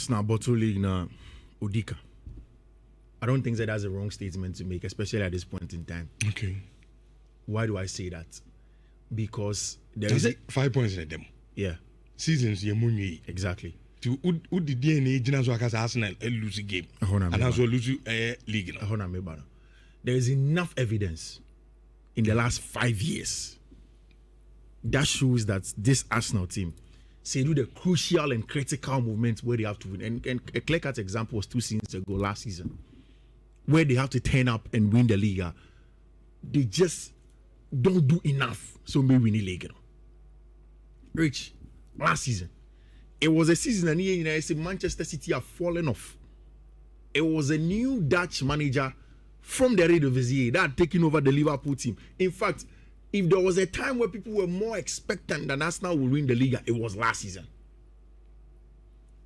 Arsenal bottle league now, Udika. I don't think that that's a wrong statement to make, especially at this point in time. Okay. Why do I say that? Because there is is 5 points in them. Yeah. Seasons you exactly. To who the DNA Ginazo Arsenal lose game. And also lose league. There is enough evidence in the last 5 years that shows that this Arsenal team say do the crucial and critical movements where they have to win. And a clear-cut example was 2 seasons ago, last season, where they have to turn up and win the league. They just don't do enough, so maybe win the league. Rich, last season, it was a season and Manchester City have fallen off. It was a new Dutch manager from the Eredivisie that had taken over the Liverpool team. In fact, if there was a time where people were more expectant that Arsenal would win the league, it was last season.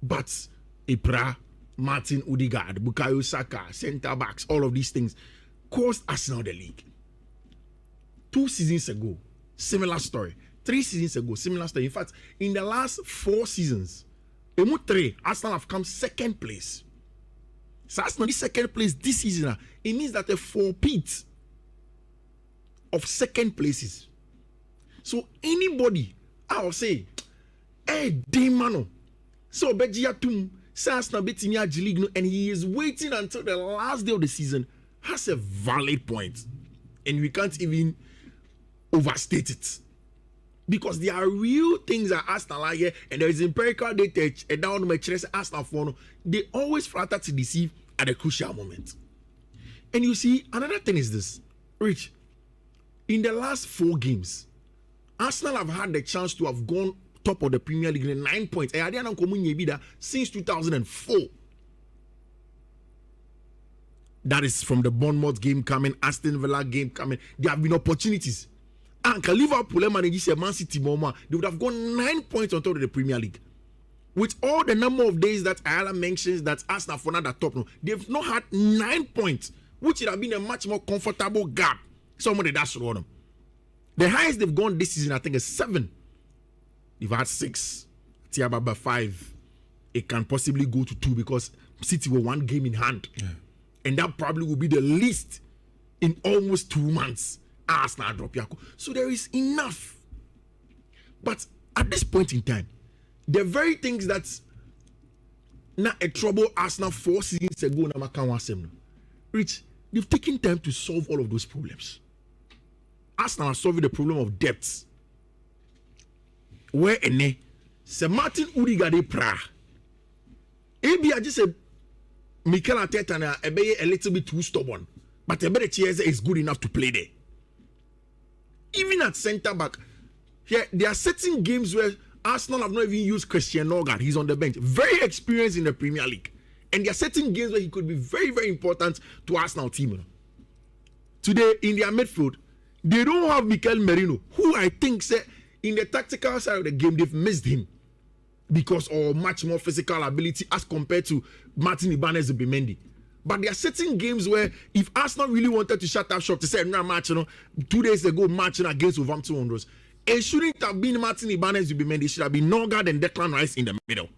But Ibra, Martin Odegaard, Bukayo Saka, centre backs, all of these things cost Arsenal the league. 2 seasons ago, similar story. 3 seasons ago, similar story. In fact, in the last 4 seasons, Arsenal have come second place. So Arsenal is second place this season. It means that a 4-peat of second places. So anybody, I will say, hey, Demano, so Bejia Tum, Arsenal beating league, and he is waiting until the last day of the season, has a valid point. And we can't even overstate it. Because there are real things that Arsenal like here, and there is empirical data and down the Arsenal phone. They always flatter to deceive at a crucial moment. And you see, another thing is this, Rich. In the last 4 games, Arsenal have had the chance to have gone top of the Premier League in 9 points. Since 2004. That is from the Bournemouth game coming, Aston Villa game coming. There have been opportunities. And Liverpool managed Man City, they would have gone 9 points on top of the Premier League. With all the number of days that Ayala mentions that Arsenal for not the top, they've not had 9 points, which would have been a much more comfortable gap. Somebody that's wrong them. The highest they've gone this season, I think, is 7. They've had 6. Tiababa 5. It can possibly go to 2 because City were 1 game in hand. Yeah. And that probably will be the least in almost 2 months. Arsenal drop Yako. So there is enough. But at this point in time, the very things that not a trouble Arsenal 4 seasons ago, Rich, they've taken time to solve all of those problems. Arsenal are solving the problem of depth. Where ene se Martin Odegaard pra. Maybe I just say Mikel Arteta na a little bit too stubborn, but Ebere Chieze is good enough to play there. Even at centre back, here there are certain games where Arsenal have not even used Christian Norgard. He's on the bench, very experienced in the Premier League, and there are certain games where he could be very, very important to Arsenal team. Today in their midfield, they don't have Mikel Merino, who I think said in the tactical side of the game they've missed him because of much more physical ability as compared to Martin Ibanez Zubimendi. But there are certain games where if Arsenal really wanted to shut up shop to say no match, 2 days ago matching against Wolverhampton Wanderers, it shouldn't have been Martin Ibanez Zubimendi. It should have been Norgard and Declan Rice in the middle.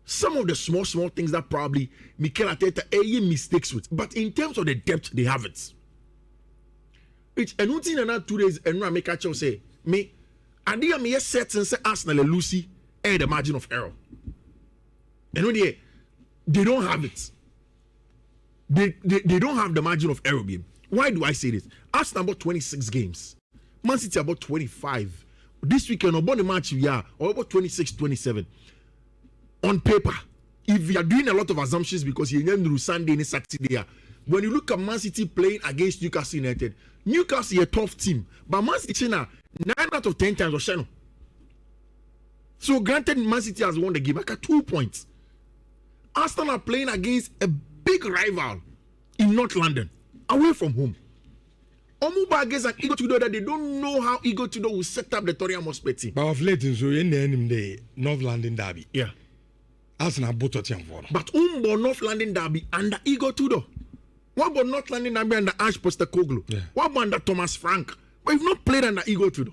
Some of the small things that probably Mikel Arteta mistakes with, but in terms of the depth, they have it. Which and nothing in 2 days and I make a choice say me. I did me set and say Arsenal and Lucy the margin of error. And when they don't have it. They don't have the margin of error, babe. Why do I say this? Arsenal about 26 games. Man City about 25. This weekend, about the match we are, or about 26, 27. On paper, if you are doing a lot of assumptions because you know Sunday and Saturday, when you look at Man City playing against Newcastle United, Newcastle is a tough team, but Man City 9 out of 10 times or Shano. So granted, Man City has won the game, like 2 points. Arsenal are playing against a big rival in North London, away from home. Omuba against an Ego Tudor that they don't know how Ego Tudor will set up the Tottenham Hotspur team. But of late, so in the North London derby, yeah, Arsenal bought Tottenham for. But North London derby under Ego Tudor. What about North London derby under Ash Postecoglou? Yeah. What about under Thomas Frank? But you've not played under Ego Tudor.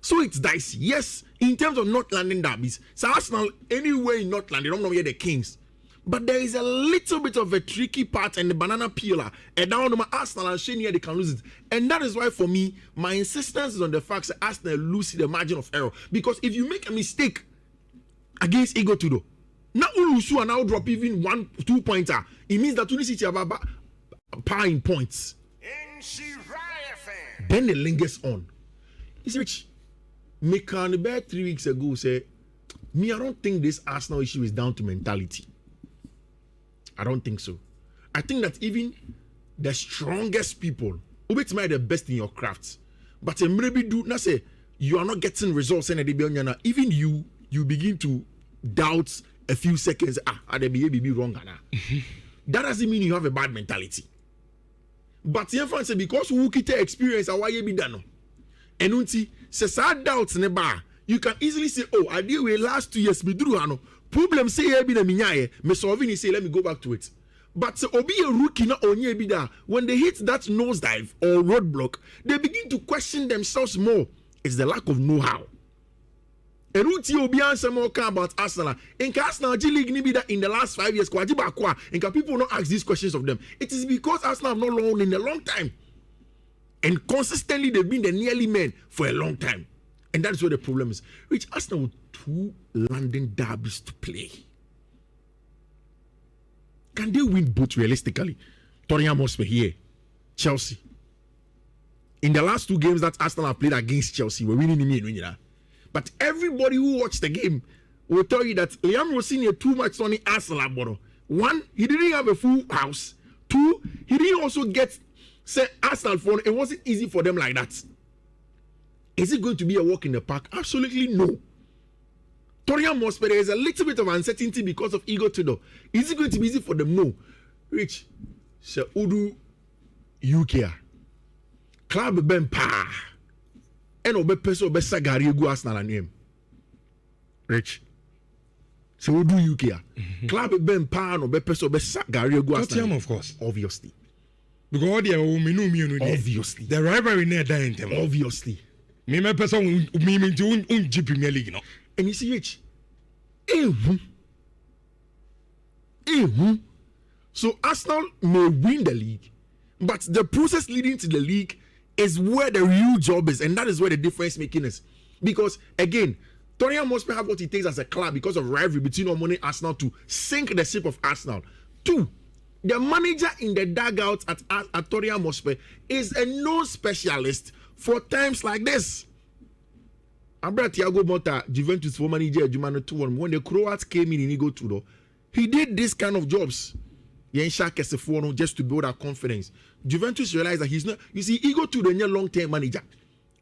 So it's dicey. Yes, in terms of North London derbies, so Arsenal anywhere in North London, they don't know where the Kings. But there is a little bit of a tricky part and the banana peeler. And down on Arsenal and Shane here, they can lose it. And that is why, for me, my insistence is on the fact that Arsenal lose the margin of error. Because if you make a mistake against Ego Tudo, now Ulusu and now drop even 1-2 pointer, it means that Tunisia have power in points. Then it lingers on. It's rich. Mekan about 3 weeks ago say, me, I don't think this Arsenal issue is down to mentality. I don't think so. I think that even the strongest people, who the best in your crafts, but maybe do not say you are not getting results and even you begin to doubt a few seconds. The behavior be wrong. That doesn't mean you have a bad mentality. But you say because who get experience why you be done. And unti say sad doubts in the bar, you can easily say, oh, I deal with last 2 years me drew problem say here be the minyaye me solving say let me go back to it. But so obi a rookie na onye be da when they hit that nosedive or roadblock, they begin to question themselves more. It's the lack of know-how. And uti obi answer more about Arsenal. In Arsenal G League ni be that in the last 5 years kwaji bakwa, and can people not ask these questions of them? It is because Arsenal have not won in a long time. And consistently they've been the nearly men for a long time. And that's where the problem is. Which Arsenal with 2 London derbies to play. Can they win both realistically? Tottenham Hotspur here, Chelsea. In the last 2 games that Arsenal have played against Chelsea, we're winning in. But everybody who watched the game will tell you that Liam Rossini too much on the Arsenal. 1, he didn't have a full house. 2, he didn't also get Arsenal phone. It wasn't easy for them like that. Is it going to be a walk in the park? Absolutely no. Tottenham Hotspur, there is a little bit of uncertainty because of Ego Tudor. Is it going to be easy for them? No. Rich, so Udu UK club ben pa and obe peso obe sagari go Arsenal name. Rich, so Udu UK club ben pa and obe peso obe sagari go Arsenal. Tottenham, of course, obviously. Because they are obviously the rivalry near that in obviously. Me my person me to Premier League no. And you see Rich, so Arsenal may win the league, but the process leading to the league is where the real job is, and that is where the difference making is. Because again, Tottenham must have what it takes as a club because of rivalry between Omoni and Arsenal to sink the ship of Arsenal. 2, the manager in the dugout at Tottenham Hotspur is a known specialist for times like this. Abra Thiago Motta, Juventus former manager, when the Croats came in Ego Tudor, he did this kind of jobs. Just to build our confidence. Juventus realized that he's not. You see, Ego Tudor is a long-term manager,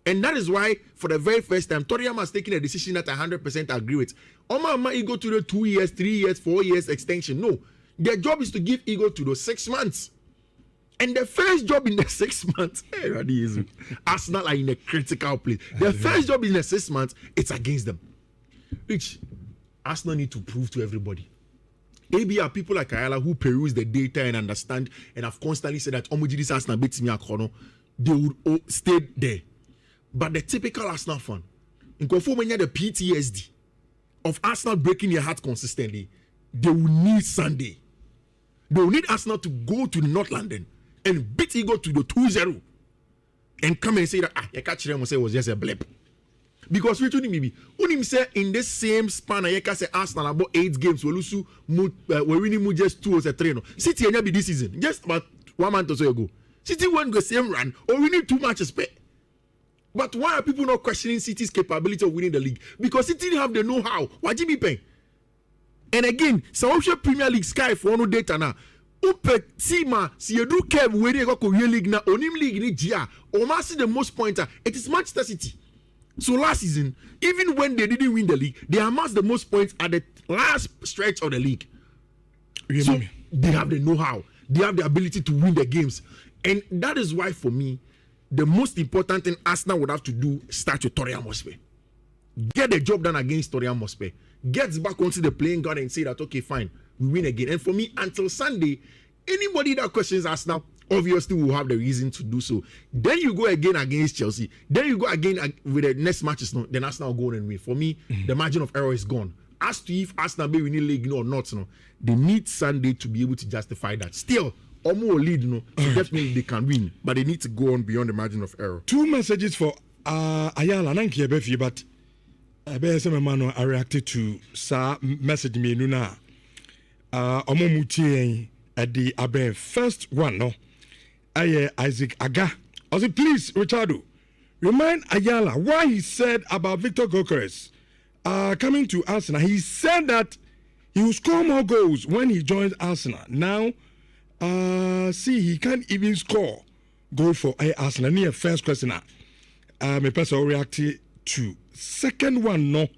and that is why, for the very first time, Tottenham has taken a decision that I 100% agree with. Oma Ego Tudor 2 years, 3 years, 4 years extension. No, their job is to give Ego Tudor 6 months. And the first job in the 6 months, Arsenal are in a critical place. The first job in the 6 months, it's against them. Which Arsenal need to prove to everybody. Maybe are people like Ayala who peruse the data and understand and have constantly said that this Arsenal beats me akono, they would stay there. But the typical Arsenal fan, in conforming the PTSD of Arsenal breaking their heart consistently, they will need Sunday. They will need Arsenal to go to North London and beat Ego to the 2-0 and come and say that you catch them say it was just a blip. Because we unim say in this same span I say Arsenal about 8 games we lose we winning just 2 or 3 no. City and be this season just about 1 month or so ago. City won the same run or we need too much respect. But why are people not questioning City's capability of winning the league? Because City didn't have the know-how. Why did you pay? And again, so Premier League Sky for no data now. Upe Tima, si you do Kev, where they go Korean League now, Onim League ni Gia, Oma see the most pointer. It is Manchester City. So last season, even when they didn't win the league, they amassed the most points at the last stretch of the league. So they have the know-how, they have the ability to win the games, and that is why, for me, the most important thing Arsenal would have to do start with Tottenham Hotspur. Get the job done against Tottenham Hotspur. Get back onto the playing ground and say that okay, fine, we win again. And for me, until Sunday, anybody that questions Arsenal obviously will have the reason to do so. Then you go again against Chelsea. Then you go again with the next matches. No, then Arsenal go and win. For me, the margin of error is gone. As to if Arsenal be winning league or not, no, they need Sunday to be able to justify that. Still, Omo lead, no, so definitely they can win, but they need to go on beyond the margin of error. 2 messages for Ayala Nanki Ebefi, but I reacted to sa message me nuna. Omo mutie at the Abe first one, no. Isaac Aga. I said, please, Richardo, remind Ayala why he said about Victor Gokers coming to Arsenal. He said that he will score more goals when he joins Arsenal. Now, see, he can't even score goal for Arsenal. Near first question, my person reacted to second one, no.